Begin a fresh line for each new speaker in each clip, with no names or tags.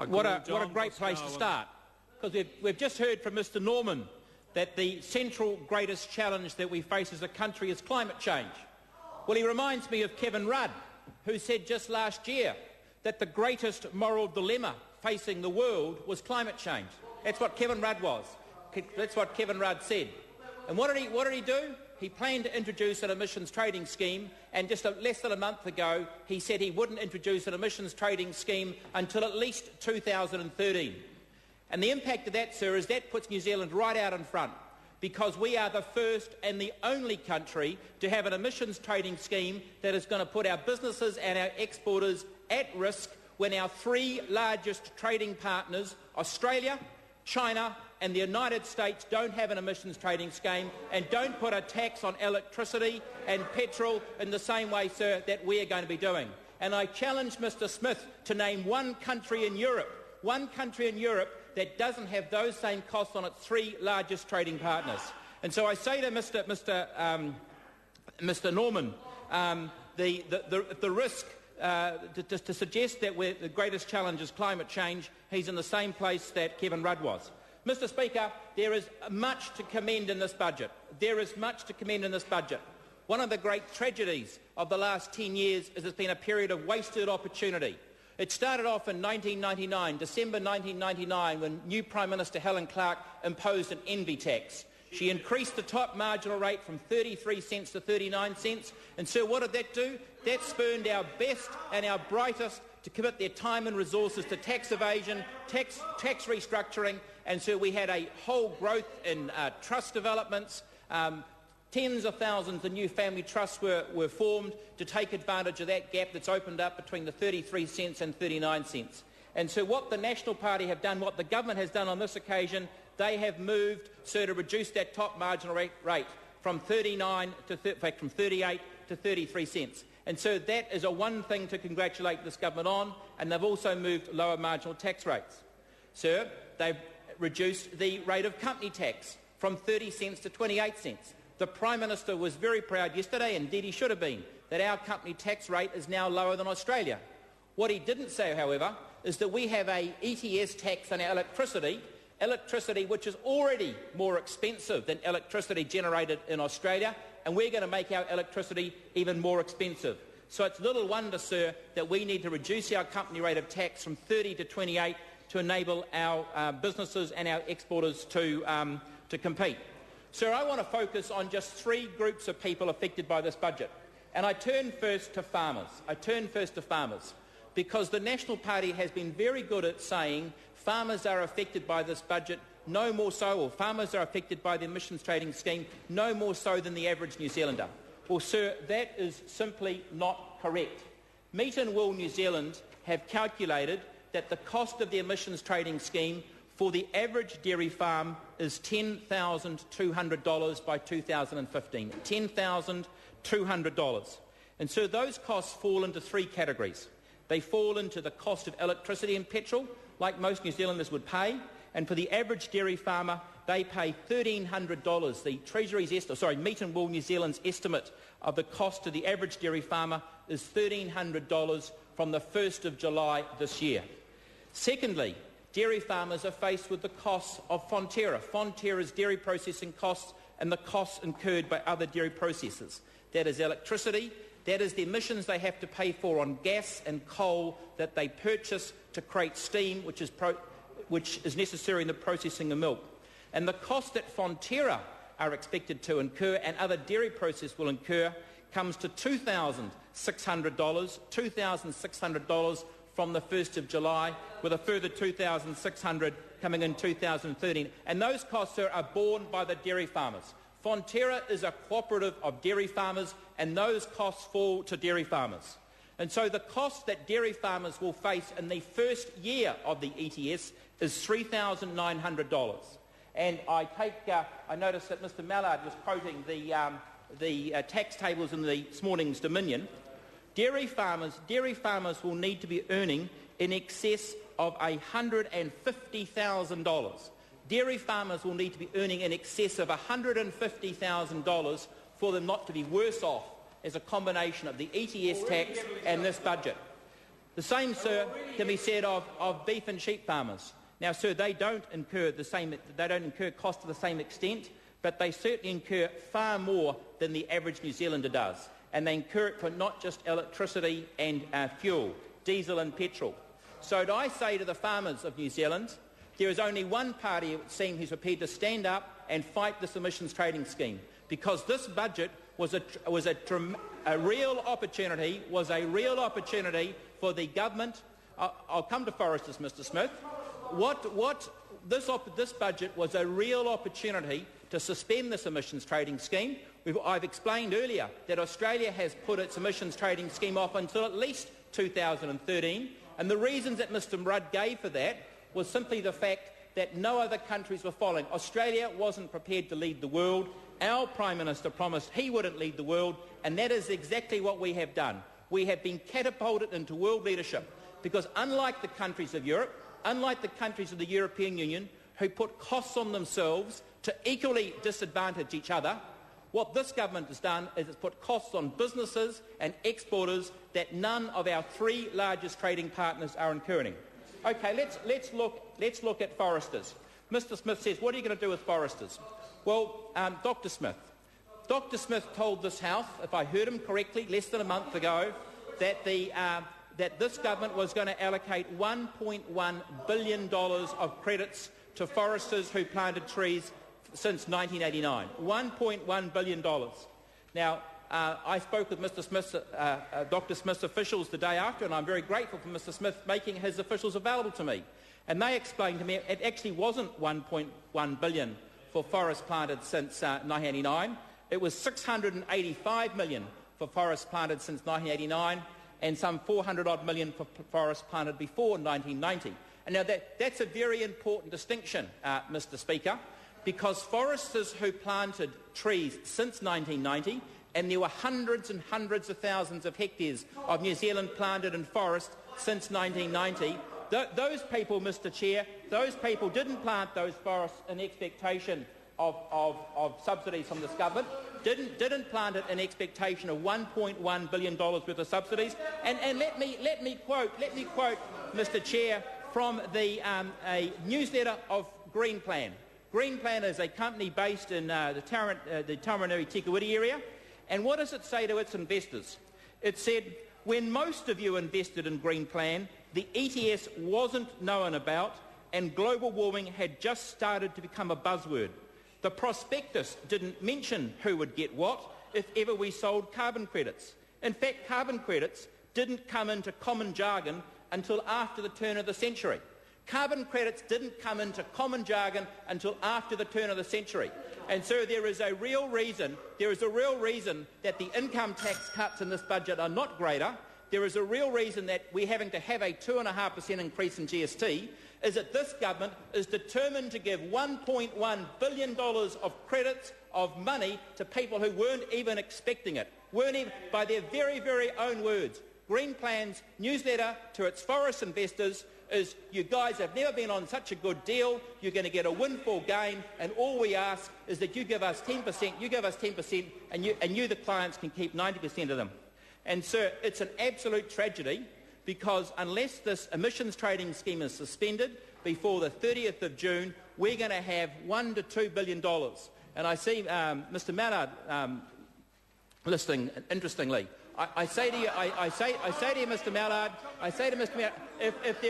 What a great place to start, because we've just heard from Mr Norman that the central greatest challenge that we face as a country is climate change. Well, he reminds me of Kevin Rudd, who said just last year that the greatest moral dilemma facing the world was climate change. That's what Kevin Rudd was. That's what Kevin Rudd said. And what did he do? He planned to introduce an emissions trading scheme, and just less than a month ago he said he wouldn't introduce an emissions trading scheme until at least 2013. And the impact of that, sir, is that puts New Zealand right out in front, because we are the first and the only country to have an emissions trading scheme that is going to put our businesses and our exporters at risk when our three largest trading partners, Australia, China and the United States, don't have an emissions trading scheme and don't put a tax on electricity and petrol in the same way, sir, that we are going to be doing. And I challenge Mr Smith to name one country in Europe that doesn't have those same costs on its three largest trading partners. And so I say to Mr Norman, the risk to suggest that the greatest challenge is climate change, he's in the same place that Kevin Rudd was. Mr Speaker, there is much to commend in this budget. One of the great tragedies of the last 10 years is it's been a period of wasted opportunity. It started off in December 1999, when new Prime Minister Helen Clark imposed an envy tax. She increased the top marginal rate from 33 cents to 39 cents. And so what did that do? That spurned our best and our brightest to commit their time and resources to tax evasion, tax restructuring. And so we had a whole growth in trust developments. Tens of thousands of new family trusts were formed to take advantage of that gap that's opened up between the 33 cents and 39 cents. And so what the National Party have done, what the government has done on this occasion, they have moved, sir, to reduce that top marginal rate from 38 to 33 cents. And so that is one thing to congratulate this government on, and they've also moved lower marginal tax rates. Sir, they've reduced the rate of company tax from 30 cents to 28 cents. The Prime Minister was very proud yesterday, indeed he should have been, that our company tax rate is now lower than Australia. What he didn't say, however, is that we have a ETS tax on our electricity which is already more expensive than electricity generated in Australia, and we're going to make our electricity even more expensive. So it's little wonder, sir, that we need to reduce our company rate of tax from 30 to 28 to enable our businesses and our exporters to compete. Sir, I want to focus on just three groups of people affected by this budget. And I turn first to farmers. Because the National Party has been very good at saying farmers are affected by this budget no more so, or farmers are affected by the emissions trading scheme no more so than the average New Zealander. Well, sir, that is simply not correct. Meat and Wool New Zealand have calculated that the cost of the emissions trading scheme for the average dairy farm is $10,200 by 2015. $10,200. And so those costs fall into three categories. They fall into the cost of electricity and petrol, like most New Zealanders would pay, and for the average dairy farmer, they pay $1,300. The Treasury's Meat and Wool New Zealand's estimate of the cost to the average dairy farmer is $1,300 from the 1st of July this year. Secondly, dairy farmers are faced with the costs of Fonterra. Fonterra's dairy processing costs and the costs incurred by other dairy processors. That is electricity, that is the emissions they have to pay for on gas and coal that they purchase to create steam, which is necessary in the processing of milk. And the cost that Fonterra are expected to incur and other dairy processors will incur comes to $2,600 from the 1st of July, with a further $2,600 coming in 2013. And those costs are borne by the dairy farmers. Fonterra is a cooperative of dairy farmers, and those costs fall to dairy farmers. And so the cost that dairy farmers will face in the first year of the ETS is $3,900. And I notice that Mr Mallard was quoting the tax tables in this morning's Dominion. Dairy farmers will need to be earning in excess of $150,000. Dairy farmers will need to be earning in excess of $150,000 for them not to be worse off as a combination of the ETS tax and this budget. The same, sir, can be said of beef and sheep farmers. Now, sir, they don't incur costs to the same extent, but they certainly incur far more than the average New Zealander does. And they incur it for not just electricity and fuel, diesel and petrol. So do I say to the farmers of New Zealand, there is only one party, it would seem, who's prepared to stand up and fight this emissions trading scheme, because this budget was a real opportunity for the government. I'll come to foresters, Mr. Smith. This budget was a real opportunity to suspend this emissions trading scheme. I've explained earlier that Australia has put its emissions trading scheme off until at least 2013, and the reasons that Mr. Rudd gave for that was simply the fact that no other countries were following. Australia wasn't prepared to lead the world. Our Prime Minister promised he wouldn't lead the world, and that is exactly what we have done. We have been catapulted into world leadership because, unlike the countries of Europe, unlike the countries of the European Union, who put costs on themselves to equally disadvantage each other, what this government has done is it's put costs on businesses and exporters that none of our three largest trading partners are incurring. Okay, let's look at foresters. Mr. Smith says, what are you going to do with foresters? Well, Dr. Smith told this House, if I heard him correctly, less than a month ago, that this government was going to allocate $1.1 billion of credits to foresters who planted trees since 1989. $1.1 billion. Now, I spoke with Dr. Smith's officials the day after, and I'm very grateful for Mr. Smith making his officials available to me. And they explained to me it actually wasn't $1.1 billion for forests planted since 1989. It was $685 million for forests planted since 1989, and some $400-odd million for forests planted before 1990. And now that's a very important distinction, Mr. Speaker, because foresters who planted trees since 1990, and there were hundreds and hundreds of thousands of hectares of New Zealand planted in forest since 1990, those people, Mr. Chair, those people didn't plant those forests in expectation of subsidies from this government, didn't plant it in expectation of $1.1 billion worth of subsidies. And let me quote, Mr. Chair, from a newsletter of Green Plan. Green Plan is a company based in the Taranaki-Tikawiti area. And what does it say to its investors? It said, when most of you invested in Green Plan, the ETS wasn't known about and global warming had just started to become a buzzword. The prospectus didn't mention who would get what if ever we sold carbon credits. In fact, carbon credits didn't come into common jargon until after the turn of the century. Carbon credits didn't come into common jargon until after the turn of the century. And so there is a real reason that the income tax cuts in this budget are not greater. There is a real reason that we're having to have a 2.5% increase in GST, is that this government is determined to give $1.1 billion of credits of money to people who weren't even expecting it, by their very, very own words. Green Plan's newsletter to its forest investors is, you guys have never been on such a good deal, you're going to get a windfall gain, and all we ask is that you give us 10%, and you, the clients, can keep 90% of them. And, sir, it's an absolute tragedy, because unless this emissions trading scheme is suspended before the 30th of June, we're going to have $1 to $2 billion. And I see Mr. Mallard listening, interestingly. I say to you, Mr. Mallard, if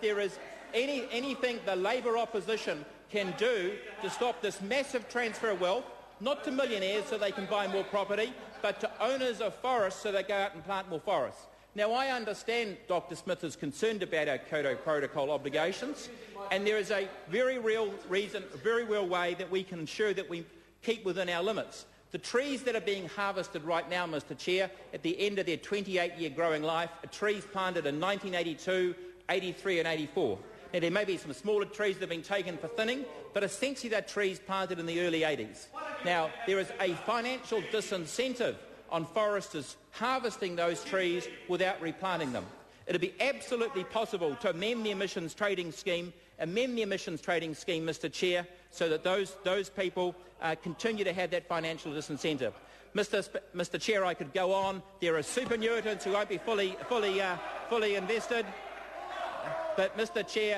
there is anything the Labor opposition can do to stop this massive transfer of wealth, not to millionaires so they can buy more property, but to owners of forests so they go out and plant more forests. Now, I understand Dr. Smith is concerned about our Kyoto Protocol obligations, and there is a very real way that we can ensure that we keep within our limits. The trees that are being harvested right now, Mr. Chair, at the end of their 28-year growing life, are trees planted in 1982, 83 and 84. Now, there may be some smaller trees that have been taken for thinning, but essentially they're trees planted in the early 80s. Now, there is a financial disincentive on foresters harvesting those trees without replanting them. It would be absolutely possible to amend the emissions trading scheme, Mr. Chair, so that those people continue to have that financial disincentive. Mr. Chair, I could go on. There are superannuitants who won't be fully invested. But, Mr. Chair,